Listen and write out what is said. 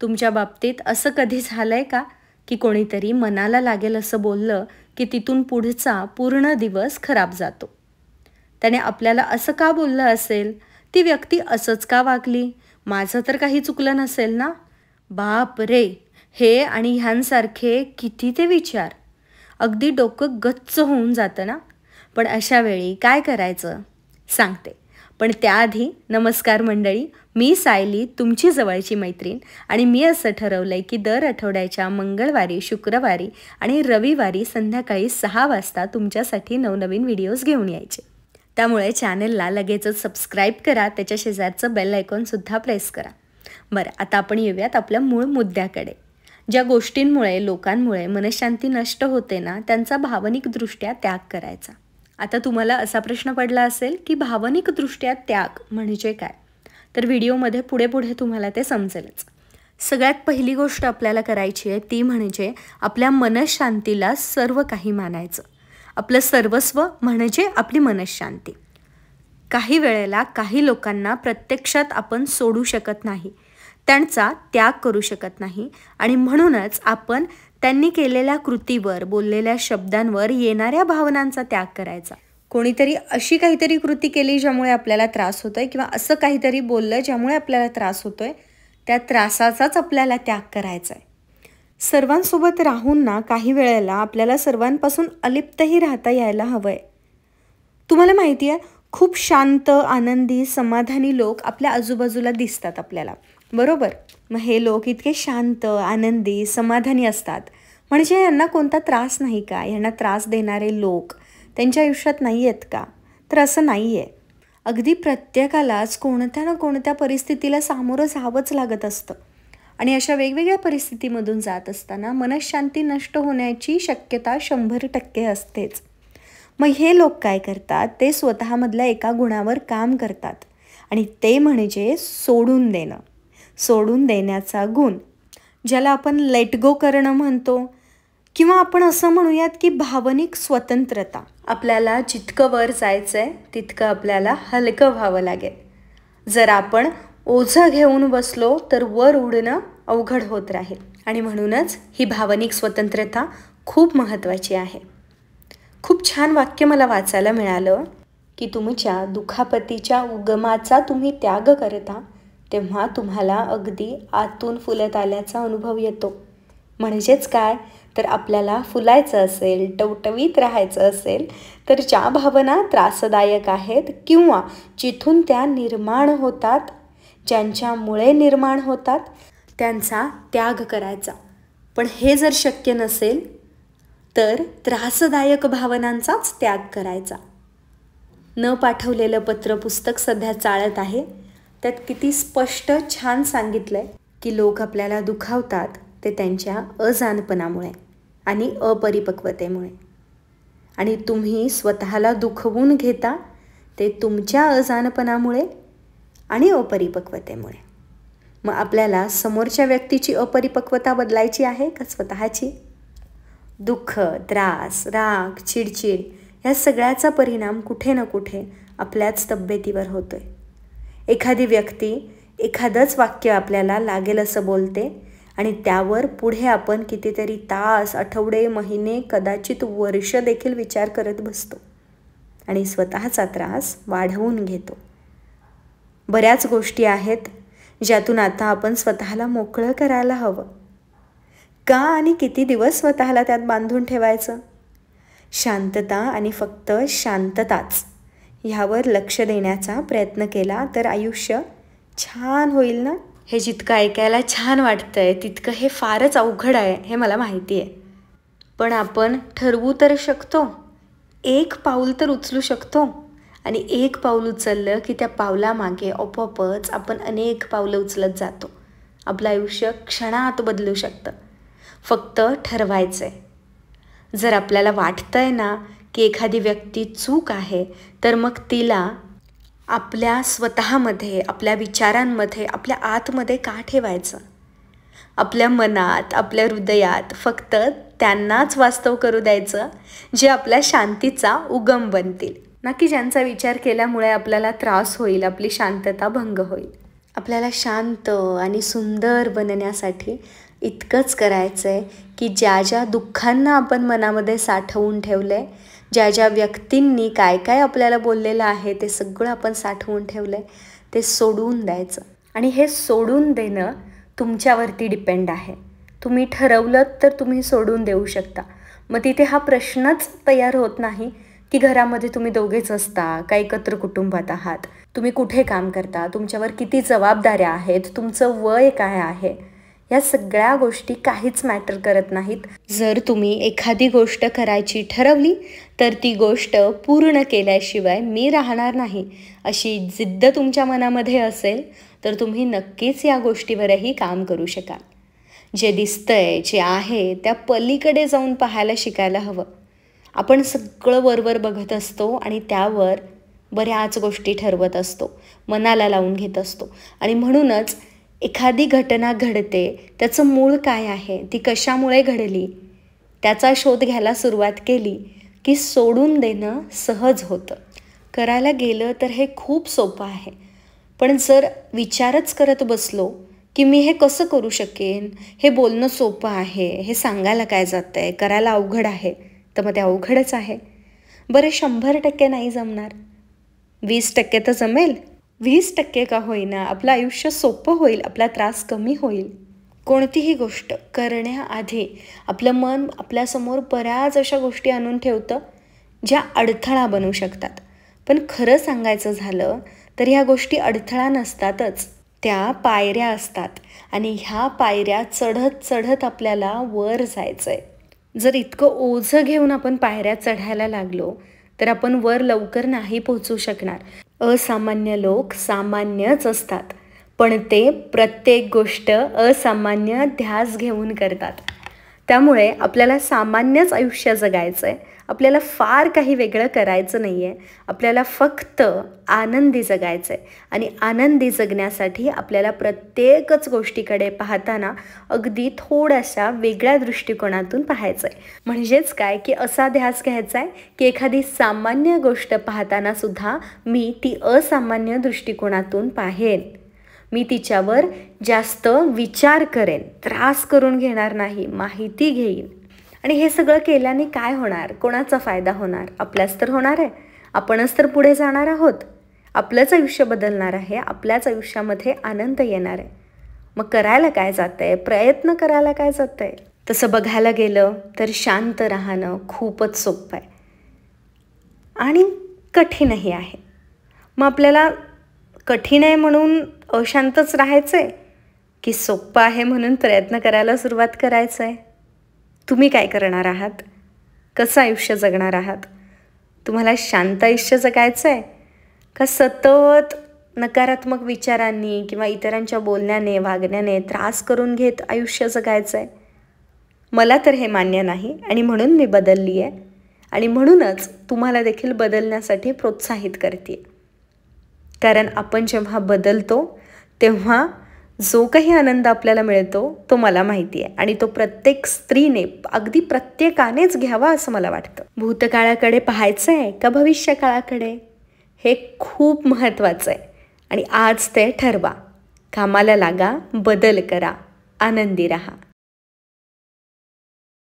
तुमच्या बाबतीत असं कधी झालंय का की कोणीतरी मनाला लागेल असं बोललं की तिथून पुढचा पूर्ण दिवस खराब जातो? त्याने आपल्याला असं का बोललं असेल? ती व्यक्ती असंच का वागली? माझं तर काही चुकलं नसेल ना? बाप रे! हे आणि ह्यांसारखे किती ते विचार, अगदी डोकं गच्च होऊन जातं ना. पण अशा वेळी काय करायचं सांगते. पण त्याआधी नमस्कार मंडळी, मी सायली, तुमची जवळची मैत्रीण. आणि मी असं ठरवलंय की दर आठवड्याच्या मंगळवारी, शुक्रवारी आणि रविवारी संध्याकाळी 6 वाजता तुमच्यासाठी नवनवीन व्हिडिओज घेऊन यायचे. त्यामुळे चॅनलला लगेचच सबस्क्राईब करा, त्याच्या शेजारचं बेल आयकॉनसुद्धा प्रेस करा. बरं, आता आपण येऊयात आपल्या मूळ मुद्द्याकडे. ज्या गोष्टींमुळे, लोकांमुळे मनशांती नष्ट होते ना, त्यांचा भावनिकदृष्ट्या त्याग करायचा. आता तुम्हाला असा प्रश्न पडला असेल की भावनिकदृष्ट्या त्याग म्हणजे काय? तर व्हिडिओमध्ये पुढे पुढे तुम्हाला ते समजेलच. सगळ्यात पहिली गोष्ट आपल्याला करायची आहे ती म्हणजे आपल्या मनःशांतीला सर्व काही मानायचं. आपलं सर्वस्व म्हणजे आपली मनःशांती. काही वेळेला काही लोकांना प्रत्यक्षात आपण सोडू शकत नाही, त्यांचा त्याग करू शकत नाही, आणि म्हणूनच आपण त्यांनी केलेल्या कृतीवर, बोललेल्या शब्दांवर येणाऱ्या भावनांचा त्याग करायचा. कोणीतरी अशी काहीतरी कृती केली ज्यामुळे आपल्याला त्रास होतोय, किंवा असं काहीतरी बोललं ज्यामुळे आपल्याला त्रास होतोय, त्या त्रासाचाच आपल्याला त्याग करायचा आहे. सर्वांसोबत राहून ना काही वेळेला आपल्याला सर्वांपासून अलिप्तही राहता यायला हवं आहे. तुम्हाला माहिती आहे, खूप शांत, आनंदी, समाधानी लोक आपल्या आजूबाजूला दिसतात आपल्याला, बरोबर? मग हे लोक इतके शांत, आनंदी, समाधानी असतात म्हणजे यांना कोणता त्रास नाही का? यांना त्रास देणारे लोक त्यांच्या आयुष्यात नाही आहेत का? तर असं नाही आहे. अगदी प्रत्येकालाच कोणत्या ना कोणत्या परिस्थितीला सामोरं जावंच लागत असतं, आणि अशा वेगवेगळ्या परिस्थितीमधून जात असताना मनःशांती नष्ट होण्याची शक्यता 100% असतेच. मग हे लोक काय करतात? ते स्वतःमधल्या एका गुणावर काम करतात, आणि ते म्हणजे सोडून देणं. सोडून देण्याचा गुण, ज्याला आपण लेट गो करणं म्हणतो, किंवा आपण असं म्हणूयात की भावनिक स्वतंत्रता. आपल्याला जितकं वर जायचं आहे तितकं आपल्याला हलकं व्हावं लागेल. जर आपण ओझं घेऊन बसलो तर वर उडणं अवघड होत राहील, आणि म्हणूनच ही भावनिक स्वतंत्रता खूप महत्त्वाची आहे. खूप छान वाक्य मला वाचायला मिळालं की तुमच्या दुखापतीच्या उगमाचा तुम्ही त्याग करता तेव्हा तुम्हाला अगदी आतून फुलत आल्याचा अनुभव येतो. म्हणजेच काय? तर आपल्याला फुलायचं असेल, टवटवीत राहायचं असेल, तर ज्या भावना त्रासदायक आहेत किंवा जिथून त्या निर्माण होतात, ज्यांच्यामुळे निर्माण होतात, त्यांचा त्याग करायचा. पण हे जर शक्य नसेल तर त्रासदायक भावनांचाच त्याग करायचा. न पाठवलेलं पत्र पुस्तक सध्या चालत आहे, त्यात किती स्पष्ट छान सांगितलं आहे की लोक आपल्याला दुखावतात ते त्यांच्या अजाणपणामुळे आणि अपरिपक्वतेमुळे, आणि तुम्ही स्वतःला दुखवून घेता ते तुमच्या अजाणपणामुळे आणि अपरिपक्वतेमुळे. मग आपल्याला समोरच्या व्यक्तीची अपरिपक्वता बदलायची आहे का स्वतःची? दुःख, त्रास, राग, चिडचिड या सगळ्याचा परिणाम कुठे ना कुठे आपल्याच तब्येतीवर होतोय. एखादी व्यक्ती एखादंच वाक्य आपल्याला लागेल असं बोलते, आणि त्यावर पुढे आपण कितीतरी तास, आठवडे, महिने, कदाचित वर्ष देखील विचार करत बसतो आणि स्वतःचा त्रास वाढवून घेतो. बऱ्याच गोष्टी आहेत ज्यातून आता आपण स्वतःला मोकळं करायला हवं. का आणि किती दिवस स्वतःला त्यात बांधून ठेवायचं? शांतता आणि फक्त शांतताच ह्यावर लक्ष देण्याचा प्रयत्न केला तर आयुष्य छान होईल ना. हे जितकं ऐकायला छान वाटतंय तितकं हे फारच अवघड आहे, हे मला माहिती आहे. पण आपण ठरवू तर शकतो, एक पाऊल तर उचलू शकतो, आणि एक पाऊल उचललं की त्या पावलामागे आपोआपच आपण अनेक पावलं उचलत जातो. आपलं आयुष्य क्षणात बदलू शकतं. फक्त ठरवायचं आहे. जर आपल्याला वाटतंय ना की एखादी व्यक्ती चूक आहे, तर मग तिला आपल्या स्वतःमध्ये, आपल्या विचारांमध्ये, आपल्या आतमध्ये का ठेवायचं? आपल्या मनात, आपल्या हृदयात फक्त त्यांनाच वास्तव करू द्यायचं जे आपल्या शांतीचा उगम बनतील, ना की ज्यांचा विचार केल्यामुळे आपल्याला त्रास होईल, आपली शांतता भंग होईल. आपल्याला शांत आणि सुंदर बनण्यासाठी इतकंच करायचं आहे की ज्या ज्या दुःखांना आपण मनामध्ये साठवून ठेवलं आहे, ज्या ज्या व्यक्तींनी काय काय आपल्याला बोललेलं आहे ते सगळं आपण साठवून ठेवलं आहे, ते सोडून द्यायचं. आणि हे सोडून देणं तुमच्यावरती डिपेंड आहे. तुम्ही ठरवलं तर तुम्ही सोडून देऊ शकता. मग तिथे हा प्रश्नच तयार होत नाही की घरामध्ये तुम्ही दोघेच असता का एकत्र कुटुंबात आहात, तुम्ही कुठे काम करता, तुमच्यावर किती जबाबदाऱ्या आहेत, तुमचं वय काय आहे, या सगळ्या गोष्टी काहीच मॅटर करत नाहीत. जर तुम्ही एखादी गोष्ट करायची ठरवली तर ती गोष्ट पूर्ण केल्याशिवाय मी राहणार नाही अशी जिद्द तुमच्या मनामध्ये असेल तर तुम्ही नक्कीच या गोष्टीवरही काम करू शकाल. जे दिसतंय, जे आहे त्या पलीकडे जाऊन पाहायला शिकायला हवं. आपण सगळं वरवर बघत असतो आणि त्यावर बऱ्याच गोष्टी ठरवत असतो, मनाला लावून घेत असतो. आणि म्हणूनच एखादी घटना घडते, त्याचं मूळ काय आहे, ती कशामुळे घडली, त्याचा शोध घ्यायला सुरुवात केली की सोडून देणं सहज होतं. करायला गेलं तर हे खूप सोपं आहे. पण जर विचारच करत बसलो की मी हे कसं करू शकेन, हे बोलणं सोपं आहे, हे सांगायला काय जातं आहे, करायला अवघड आहे, तर मग ते अवघडच आहे. बरं 100% नाही जमणार, 20% तर जमेल. 20% का होईना आपलं आयुष्य सोपं होईल, आपला त्रास कमी होईल. कोणतीही गोष्ट करण्याआधी आपलं मन आपल्यासमोर बऱ्याच अशा गोष्टी आणून ठेवतं ज्या अडथळा बनू शकतात. पण खरं सांगायचं झालं तर ह्या गोष्टी अडथळा नसतातच, त्या पायऱ्या असतात. आणि ह्या पायऱ्या चढत चढत आपल्याला वर जायचं आहे. जर इतकं ओझं घेऊन आपण पायऱ्या चढायला लागलो तर आपण वर लवकर नाही पोहोचू शकणार. असामान्य लोक सामान्यच असतात, पण ते प्रत्येक गोष्ट असामान्य ध्यास घेऊन करतात. त्यामुळे आपल्याला सामान्यच आयुष्य जगायचं आहे. आपल्याला फार काही वेगळं करायचं नाही आहे. आपल्याला फक्त आनंदी जगायचं आहे. आणि आनंदी जगण्यासाठी आपल्याला प्रत्येकच गोष्टीकडे पाहताना अगदी थोड्याशा वेगळ्या दृष्टिकोनातून पाहायचं आहे. म्हणजेच काय की असा ध्यास घ्यायचा आहे की एखादी सामान्य गोष्ट पाहताना सुद्धा मी ती असामान्य दृष्टिकोनातून पाहेन. मी तिच्यावर जास्त विचार करेन, त्रास करून घेणार नाही, माहिती घेईन. आणि हे सगळं केल्याने काय होणार, कोणाचा फायदा होणार, आपल्याच तर होणार आहे. आपणच तर पुढे जाणार आहोत, आपलंच आयुष्य बदलणार आहे, आपल्याच आयुष्यामध्ये आनंद येणार आहे. मग करायला काय जातं आहे, प्रयत्न करायला काय जातं आहे. तसं बघायला गेलं तर शांत राहणं खूपच सोपं आहे आणि कठीणही आहे. मग आपल्याला कठीण आहे म्हणून अशांतच राहायचं आहे की सोपं आहे म्हणून प्रयत्न करायला सुरुवात करायचं आहे. तुम्ही काय करणार आहात, कसं आयुष्य जगणार आहात? तुम्हाला शांत आयुष्य जगायचं आहे का सतत नकारात्मक विचारांनी किंवा इतरांच्या बोलण्याने वागण्याने त्रास करून घेत आयुष्य जगायचं आहे? मला तर हे मान्य नाही आणि म्हणून मी बदलली आहे आणि म्हणूनच तुम्हाला देखील बदलण्यासाठी प्रोत्साहित करते. कारण आपण जेव्हा बदलतो तेव्हा जो काही आनंद आपल्याला मिळतो तो मला माहिती आहे आणि तो प्रत्येक स्त्रीने अगदी प्रत्येकानेच घ्यावा असं मला वाटतं. भूतकाळाकडे पाहायचं आहे का भविष्यकाळाकडे, हे खूप महत्त्वाचं आहे. आणि आज ते ठरवा. कामाला लागा, बदल करा, आनंदी राहा.